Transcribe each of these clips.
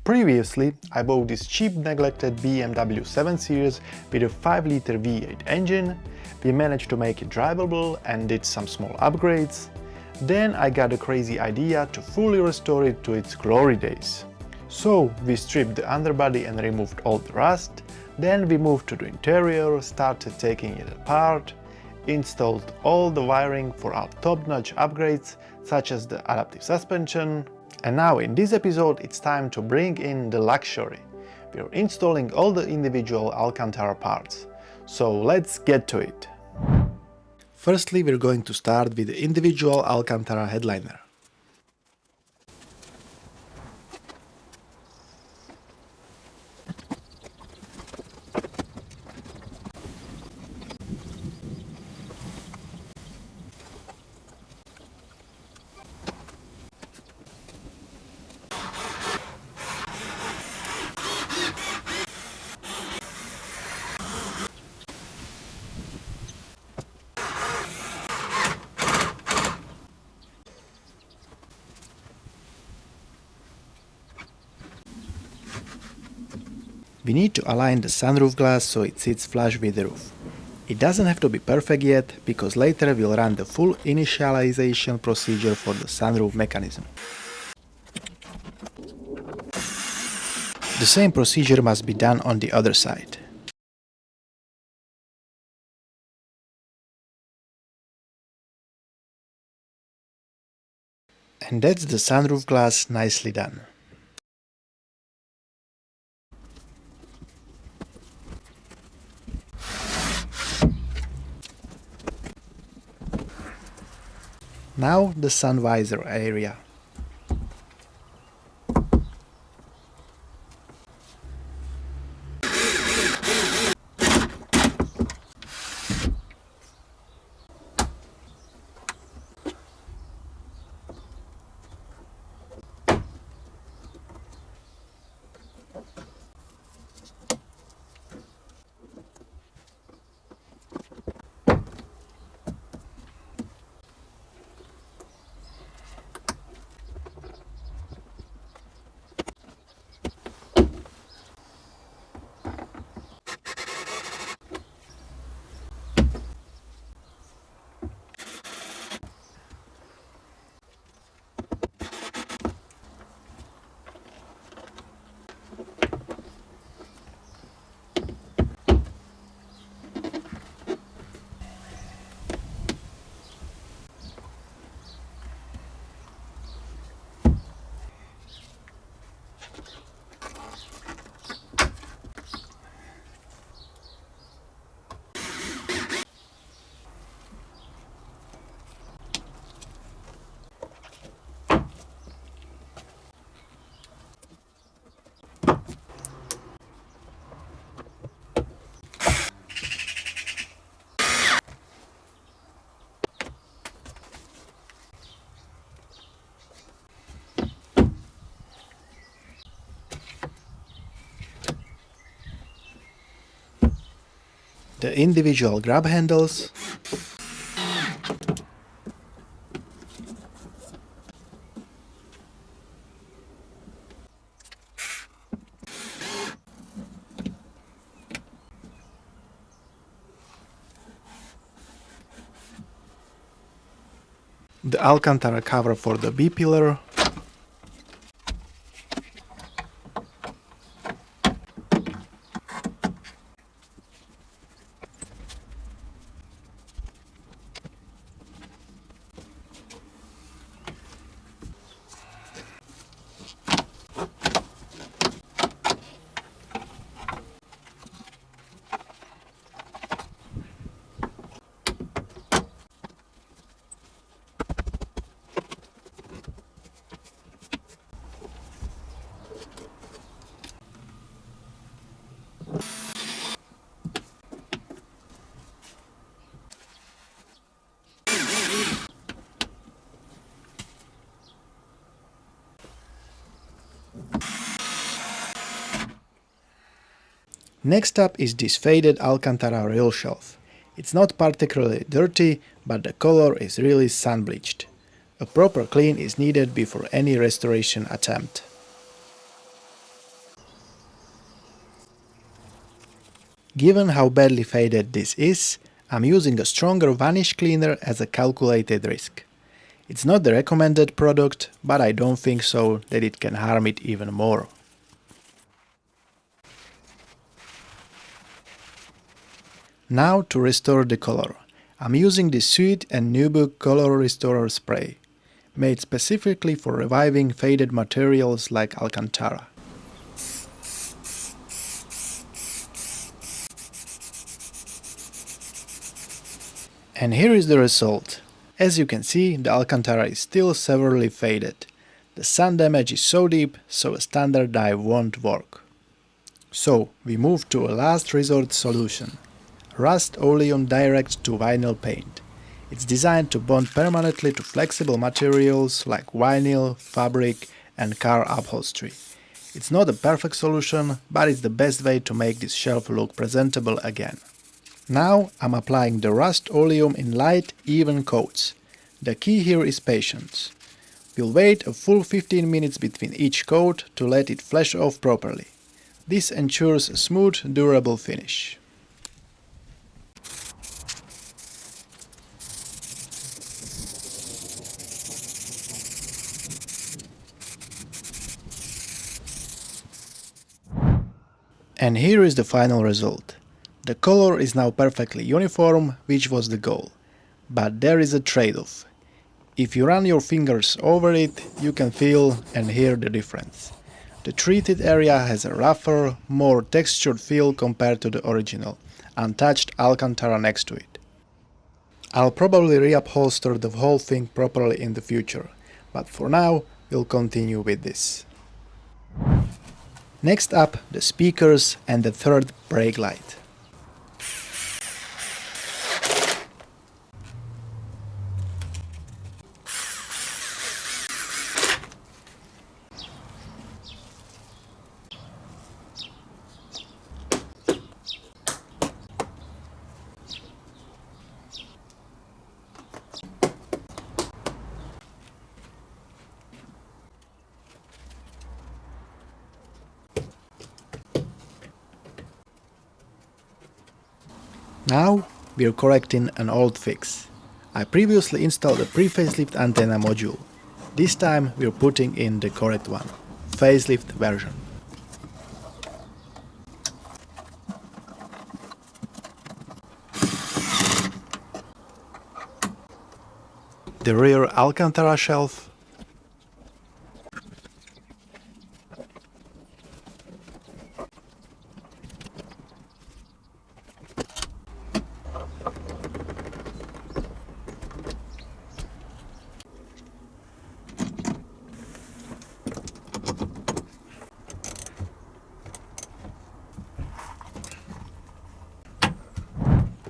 Previously, I bought this cheap neglected BMW 7 Series with a 5-liter V8 engine. We managed to make it drivable and did some small upgrades. Then I got a crazy idea to fully restore it to its glory days. So we stripped the underbody and removed all the rust. Then we moved to the interior, started taking it apart, installed all the wiring for our top-notch upgrades such as the adaptive suspension. And now in this episode it's time to bring in the luxury. We're installing all the individual Alcantara parts. So let's get to it. Firstly, we're going to start with the individual Alcantara headliner. We need to align the sunroof glass so it sits flush with the roof. It doesn't have to be perfect yet, because later we'll run the full initialization procedure for the sunroof mechanism. The same procedure must be done on the other side. And that's the sunroof glass nicely done. Now the sun visor area. The individual grab handles, the Alcantara cover for the B-pillar, Next up is this faded Alcantara rail shelf. It's not particularly dirty, but the color is really sun-bleached. A proper clean is needed before any restoration attempt. Given how badly faded this is, I'm using a stronger varnish cleaner as a calculated risk. It's not the recommended product, but I don't think so that it can harm it even more. Now to restore the color. I'm using the Sweet and Nubuck Color Restorer Spray, made specifically for reviving faded materials like Alcantara. And here is the result. As you can see, the Alcantara is still severely faded. The sun damage is so deep, so a standard dye won't work. So we move to a last resort solution. Rust-Oleum Direct to Vinyl Paint. It's designed to bond permanently to flexible materials like vinyl, fabric and car upholstery. It's not a perfect solution, but it's the best way to make this shelf look presentable again. Now I'm applying the Rust-Oleum in light, even coats. The key here is patience. We'll wait a full 15 minutes between each coat to let it flash off properly. This ensures a smooth, durable finish. And here is the final result. The color is now perfectly uniform, which was the goal. But there is a trade-off. If you run your fingers over it, you can feel and hear the difference. The treated area has a rougher, more textured feel compared to the original, untouched Alcantara next to it. I'll probably reupholster the whole thing properly in the future, but for now, we'll continue with this. Next up, the speakers and the third brake light. Now we're correcting an old fix. I previously installed a pre-facelift antenna module. This time we're putting in the correct one, facelift version. The rear Alcantara shelf,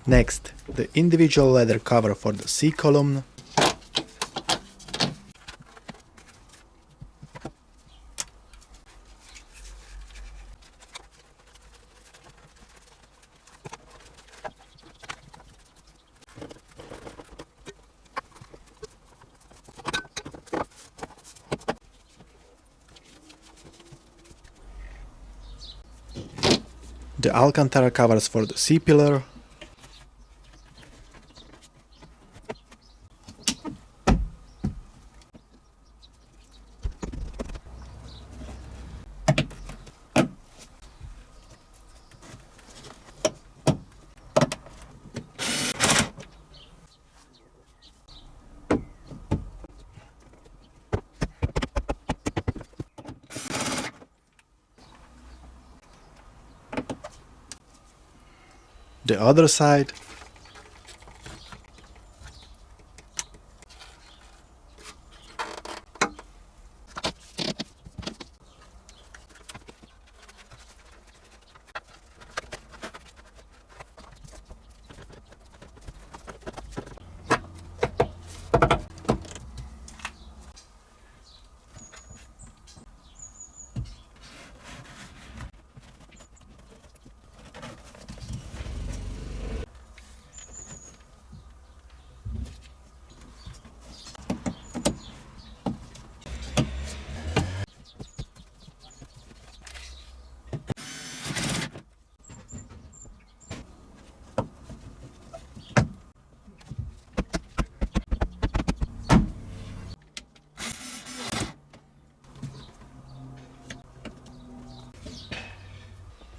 next the individual leather cover for the C column, the Alcantara covers for the C-pillar, the other side,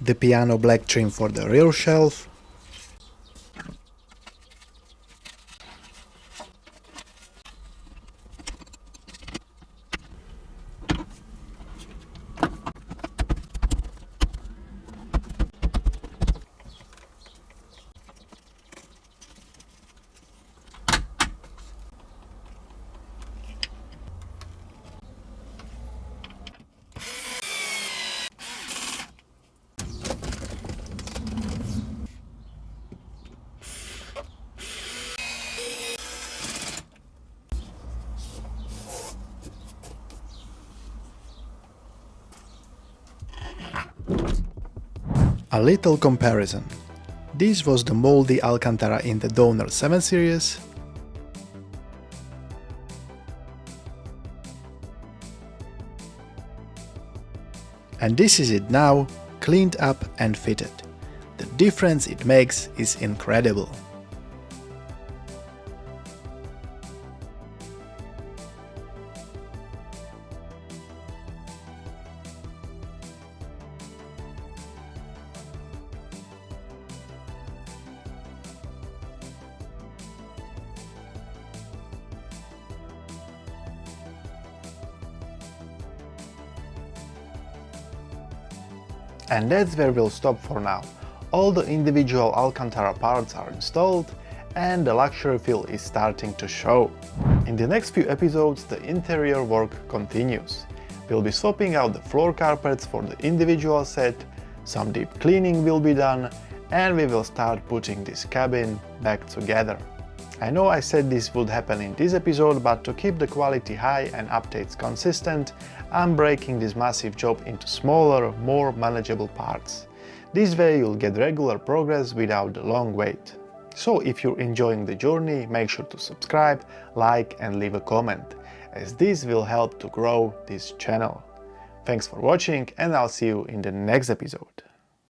the piano black trim for the rear shelf, a little comparison. This was the moldy Alcantara in the Donor 7 series, and this is it now, cleaned up and fitted. The difference it makes is incredible. And that's where we'll stop for now. All the individual Alcantara parts are installed and the luxury feel is starting to show. In the next few episodes the interior work continues. We'll be swapping out the floor carpets for the individual set, some deep cleaning will be done, and we will start putting this cabin back together. I know I said this would happen in this episode, but to keep the quality high and updates consistent, I'm breaking this massive job into smaller, more manageable parts. This way you'll get regular progress without the long wait. So if you're enjoying the journey, make sure to subscribe, like and leave a comment, as this will help to grow this channel. Thanks for watching and I'll see you in the next episode.